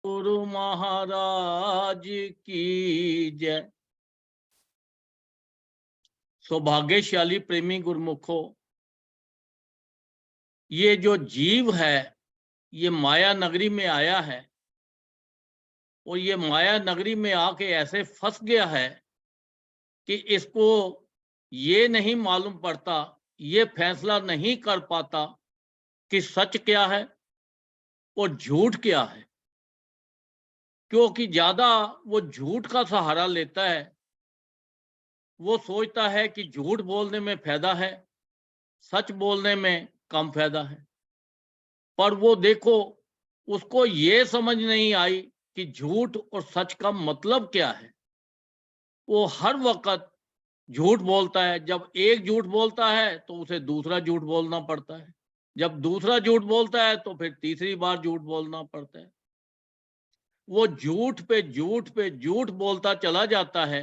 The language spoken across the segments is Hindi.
गुरु महाराज की जय। सौभाग्यशाली प्रेमी गुरुमुखो, ये जो जीव है ये माया नगरी में आया है और ये माया नगरी में आके ऐसे फंस गया है कि इसको ये नहीं मालूम पड़ता, ये फैसला नहीं कर पाता कि सच क्या है और झूठ क्या है। क्योंकि ज्यादा वो झूठ का सहारा लेता है। वो सोचता है कि झूठ बोलने में फायदा है, सच बोलने में कम फायदा है। पर वो देखो, उसको ये समझ नहीं आई कि झूठ और सच का मतलब क्या है। वो हर वक्त झूठ बोलता है। जब एक झूठ बोलता है तो उसे दूसरा झूठ बोलना पड़ता है, जब दूसरा झूठ बोलता है तो फिर तीसरी बार झूठ बोलना पड़ता है। वो झूठ पे झूठ पे झूठ बोलता चला जाता है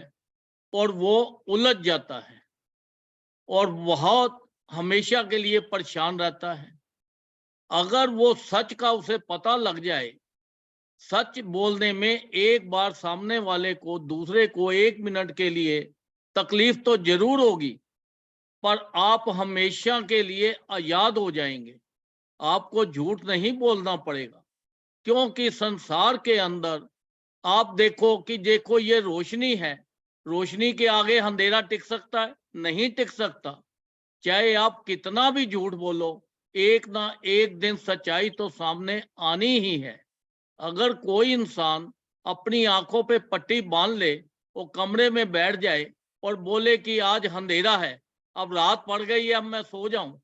और वो उलझ जाता है और बहुत हमेशा के लिए परेशान रहता है। अगर वो सच का उसे पता लग जाए, सच बोलने में एक बार सामने वाले को, दूसरे को 1 मिनट के लिए तकलीफ तो जरूर होगी, पर आप हमेशा के लिए याद हो जाएंगे। आपको झूठ नहीं बोलना पड़ेगा। क्योंकि संसार के अंदर आप देखो कि देखो ये रोशनी है, रोशनी के आगे अंधेरा टिक सकता है? नहीं टिक सकता। चाहे आप कितना भी झूठ बोलो, एक ना एक दिन सच्चाई तो सामने आनी ही है। अगर कोई इंसान अपनी आंखों पे पट्टी बांध ले और कमरे में बैठ जाए और बोले कि आज अंधेरा है, अब रात पड़ गई है, अब मैं सो जाऊं,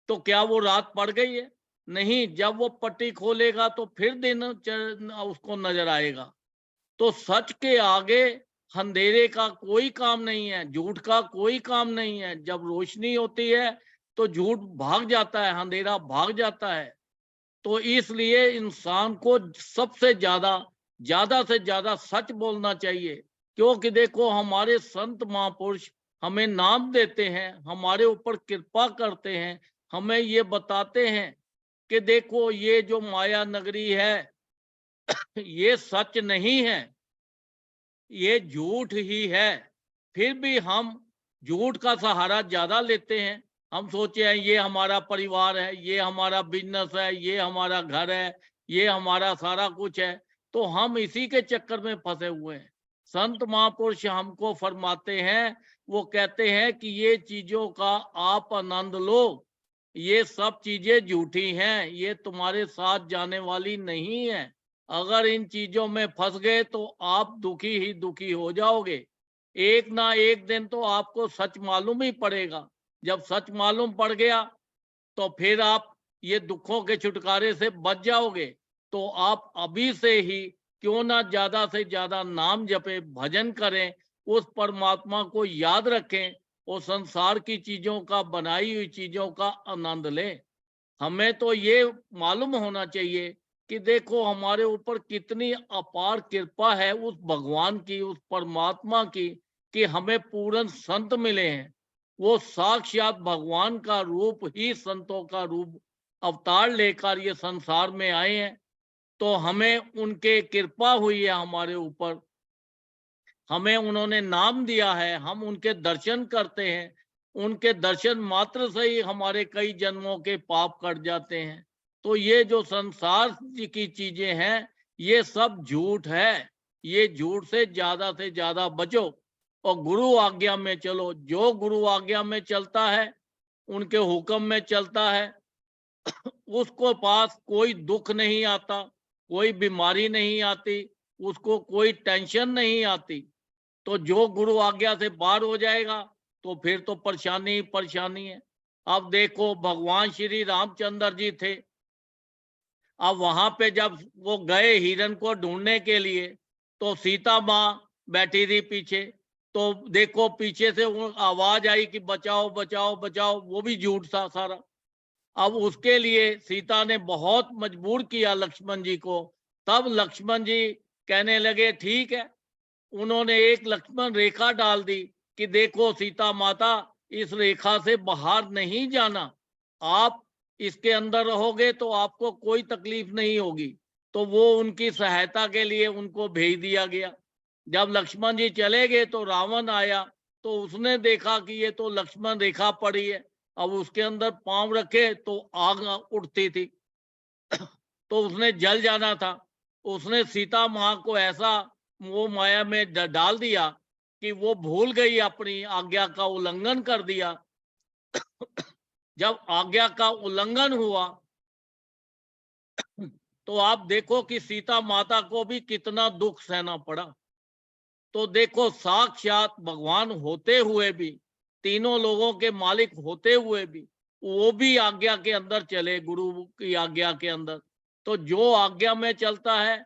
तो क्या वो रात पड़ गई है? नहीं। जब वो पट्टी खोलेगा तो फिर दिन उसको नजर आएगा। तो सच के आगे अंधेरे का कोई काम नहीं है, झूठ का कोई काम नहीं है। जब रोशनी होती है तो झूठ भाग जाता है, अंधेरा भाग जाता है। तो इसलिए इंसान को सबसे ज्यादा से ज्यादा सच बोलना चाहिए। क्योंकि देखो, हमारे संत महापुरुष हमें नाम देते हैं, हमारे ऊपर कृपा करते हैं, हमें ये बताते हैं कि देखो ये जो माया नगरी है ये सच नहीं है, ये झूठ ही है। फिर भी हम झूठ का सहारा ज्यादा लेते हैं। हम सोचे हैं ये हमारा परिवार है, ये हमारा बिजनेस है, ये हमारा घर है, ये हमारा सारा कुछ है। तो हम इसी के चक्कर में फंसे हुए हैं। संत महापुरुष हमको फरमाते हैं, वो कहते हैं कि ये चीजों का आप आनंद लो, ये सब चीजें झूठी हैं, ये तुम्हारे साथ जाने वाली नहीं है। अगर इन चीजों में फंस गए तो आप दुखी ही दुखी हो जाओगे। एक ना एक दिन तो आपको सच मालूम ही पड़ेगा। जब सच मालूम पड़ गया तो फिर आप ये दुखों के छुटकारे से बच जाओगे। तो आप अभी से ही क्यों ना ज्यादा से ज्यादा नाम जपे, भजन करें, उस परमात्मा को याद रखें और संसार की चीजों का, बनाई हुई चीजों का आनंद लें। हमें तो ये मालूम होना चाहिए कि देखो हमारे ऊपर कितनी अपार कृपा है उस भगवान की, उस परमात्मा की, कि हमें पूर्ण संत मिले हैं। वो साक्षात भगवान का रूप ही संतों का रूप अवतार लेकर ये संसार में आए हैं। तो हमें उनके कृपा हुई है हमारे ऊपर, हमें उन्होंने नाम दिया है, हम उनके दर्शन करते हैं। उनके दर्शन मात्र से ही हमारे कई जन्मों के पाप कट जाते हैं। तो ये जो संसार की चीजें हैं ये सब झूठ है। ये झूठ से ज्यादा बचो और गुरु आज्ञा में चलो। जो गुरु आज्ञा में चलता है, उनके हुक्म में चलता है, उसको पास कोई दुख नहीं आता, कोई बीमारी नहीं आती, उसको कोई टेंशन नहीं आती। तो जो गुरु आज्ञा से पार हो जाएगा तो फिर तो परेशानी ही परेशानी है। अब देखो, भगवान श्री रामचंद्र जी थे। अब वहां पे जब वो गए हिरण को ढूंढने के लिए, तो सीता माँ बैठी थी पीछे। तो देखो पीछे से वो आवाज आई कि बचाओ बचाओ बचाओ, वो भी झूठ था सारा। अब उसके लिए सीता ने बहुत मजबूर किया लक्ष्मण जी को। तब लक्ष्मण जी कहने लगे ठीक है। उन्होंने एक लक्ष्मण रेखा डाल दी कि देखो सीता माता, इस रेखा से बाहर नहीं जाना। आप इसके अंदर रहोगे तो आपको कोई तकलीफ नहीं होगी। तो वो उनकी सहायता के लिए उनको भेज दिया गया। जब लक्ष्मण जी चले गए तो रावण आया, तो उसने देखा कि ये तो लक्ष्मण रेखा पड़ी है, अब उसके अंदर पांव रखे तो आग उठती थी तो उसने जल जाना था। उसने सीता माँ को ऐसा वो माया में डाल दिया कि वो भूल गई, अपनी आज्ञा का उल्लंघन कर दिया। जब आज्ञा का उल्लंघन हुआ तो आप देखो कि सीता माता को भी कितना दुख सहना पड़ा। तो देखो, साक्षात भगवान होते हुए भी, तीनों लोगों के मालिक होते हुए भी, वो भी आज्ञा के अंदर चले, गुरु की आज्ञा के अंदर। तो जो आज्ञा में चलता है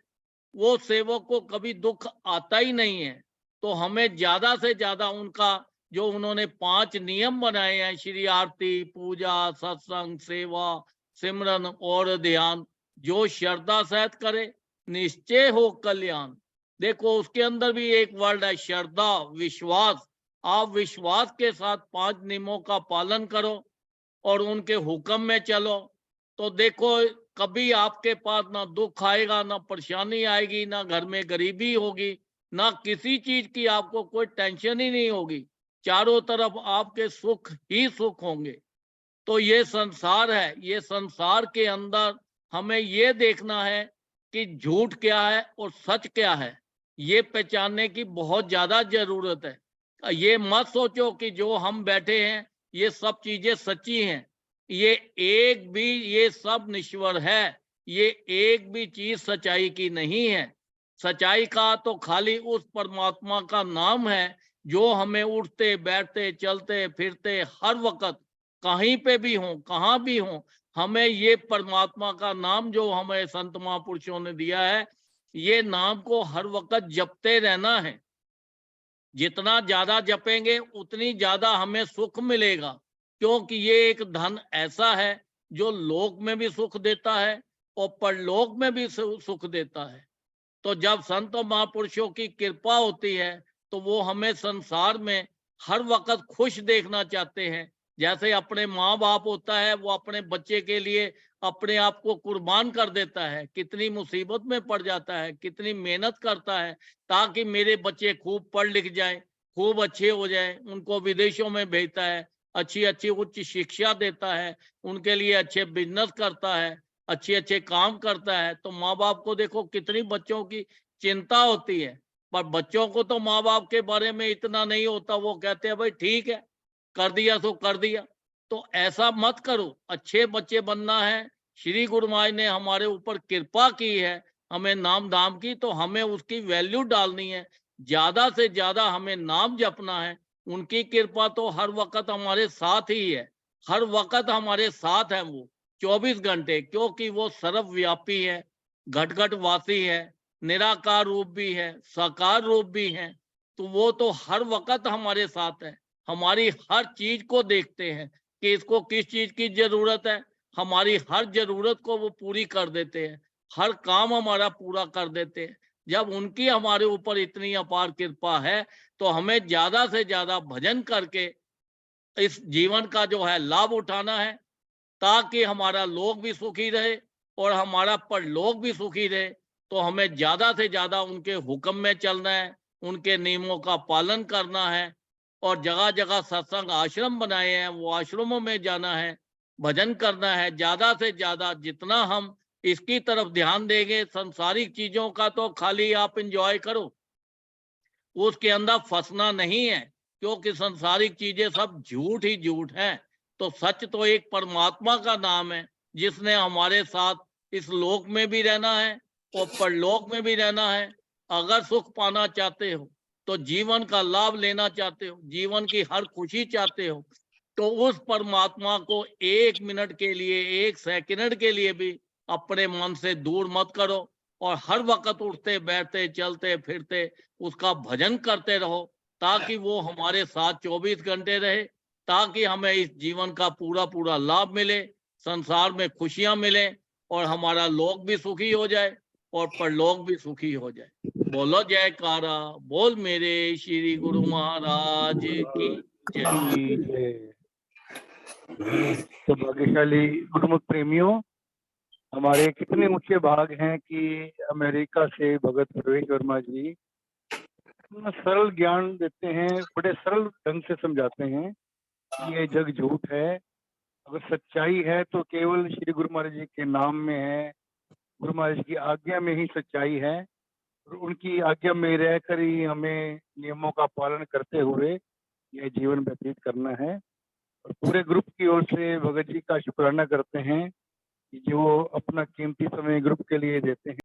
वो सेवक को कभी दुख आता ही नहीं है। तो हमें ज्यादा से ज्यादा उनका जो उन्होंने 5 नियम बनाए हैं, श्री आरती, पूजा, सत्संग, सेवा, सिमरन और ध्यान, जो श्रद्धा सहित करे निश्चय हो कल्याण। देखो, उसके अंदर भी एक वर्ड है श्रद्धा, विश्वास। आप विश्वास के साथ 5 नियमों का पालन करो और उनके हुक्म में चलो, तो देखो कभी आपके पास ना दुख आएगा, ना परेशानी आएगी, ना घर में गरीबी होगी, ना किसी चीज की आपको कोई टेंशन ही नहीं होगी। चारों तरफ आपके सुख ही सुख होंगे। तो ये संसार है, ये संसार के अंदर हमें ये देखना है कि झूठ क्या है और सच क्या है, ये पहचानने की बहुत ज्यादा जरूरत है। ये मत सोचो कि जो हम बैठे हैं ये सब चीजें सच्ची हैं। ये एक भी, ये सब निश्वर है, ये एक भी चीज सच्चाई की नहीं है। सच्चाई का तो खाली उस परमात्मा का नाम है जो हमें उठते बैठते चलते फिरते हर वक्त कहीं पे भी हो, कहाँ भी हो, हमें ये परमात्मा का नाम जो हमें संत महापुरुषों ने दिया है, ये नाम को हर वक्त जपते रहना है। जितना ज्यादा जपेंगे उतनी ज्यादा हमें सुख मिलेगा, क्योंकि ये एक धन ऐसा है जो लोक में भी सुख देता है और परलोक में भी सुख देता है। तो जब संत महापुरुषों की कृपा होती है तो वो हमें संसार में हर वक्त खुश देखना चाहते हैं। जैसे अपने माँ बाप होता है, वो अपने बच्चे के लिए अपने आप को कुर्बान कर देता है, कितनी मुसीबत में पड़ जाता है, कितनी मेहनत करता है ताकि मेरे बच्चे खूब पढ़ लिख जाएं, खूब अच्छे हो जाएं। उनको विदेशों में भेजता है, अच्छी अच्छी उच्च शिक्षा देता है, उनके लिए अच्छे बिजनेस करता है, अच्छे अच्छे काम करता है। तो माँ बाप को देखो कितनी बच्चों की चिंता होती है, पर बच्चों को तो माँ बाप के बारे में इतना नहीं होता। वो कहते हैं भाई ठीक है, कर दिया तो कर दिया। तो ऐसा मत करो, अच्छे बच्चे बनना है। श्री गुरु महाराज ने हमारे ऊपर कृपा की है, हमें नाम धाम की, तो हमें उसकी वैल्यू डालनी है। ज्यादा से ज्यादा हमें नाम जपना है। उनकी कृपा तो हर वक्त हमारे साथ ही है, हर वक्त हमारे साथ है वो 24 घंटे, क्योंकि वो सर्वव्यापी है, घट घट वासी है, निराकार रूप भी है, साकार रूप भी है। तो वो तो हर वक्त हमारे साथ है, हमारी हर चीज को देखते हैं कि इसको किस चीज की जरूरत है। हमारी हर जरूरत को वो पूरी कर देते हैं, हर काम हमारा पूरा कर देते हैं। जब उनकी हमारे ऊपर इतनी अपार कृपा है तो हमें ज्यादा से ज्यादा भजन करके इस जीवन का जो है लाभ उठाना है, ताकि हमारा लोक भी सुखी रहे और हमारा परलोक भी सुखी रहे। तो हमें ज्यादा से ज्यादा उनके हुक्म में चलना है, उनके नियमों का पालन करना है, और जगह जगह सत्संग आश्रम बनाए हैं वो आश्रमों में जाना है, भजन करना है। ज्यादा से ज्यादा जितना हम इसकी तरफ ध्यान देंगे, संसारिक चीजों का तो खाली आप एंजॉय करो, उसके अंदर फंसना नहीं है, क्योंकि संसारिक चीजें सब झूठ ही झूठ है। तो सच तो एक परमात्मा का नाम है जिसने हमारे साथ इस लोक में भी रहना है और परलोक में भी रहना है। अगर सुख पाना चाहते हो, तो जीवन का लाभ लेना चाहते हो, जीवन की हर खुशी चाहते हो, तो उस परमात्मा को 1 मिनट के लिए, 1 सेकंड के लिए भी अपने मन से दूर मत करो, और हर वक्त उठते बैठते चलते फिरते उसका भजन करते रहो, ताकि वो हमारे साथ 24 घंटे रहे, ताकि हमें इस जीवन का पूरा पूरा लाभ मिले, संसार में खुशियां मिले, और हमारा लोक भी सुखी हो जाए और परलोक भी सुखी हो जाए। बोलो जयकारा, बोल मेरे श्री गुरु महाराज की जय। तो भाग्यशाली गुरुमुख प्रेमियों, हमारे कितने ऊंचे भाग हैं कि अमेरिका से भगत प्रवेश वर्मा जी इतना सरल ज्ञान देते हैं, बड़े सरल ढंग से समझाते हैं कि ये जग झूठ है। अगर सच्चाई है तो केवल श्री गुरु महाराज जी के नाम में है, गुरु महाराज की आज्ञा में ही सच्चाई है। और उनकी आज्ञा में रहकर ही हमें नियमों का पालन करते हुए यह जीवन व्यतीत करना है। और पूरे ग्रुप की ओर से भगत जी का शुक्राना करते हैं कि जो अपना कीमती समय ग्रुप के लिए देते हैं।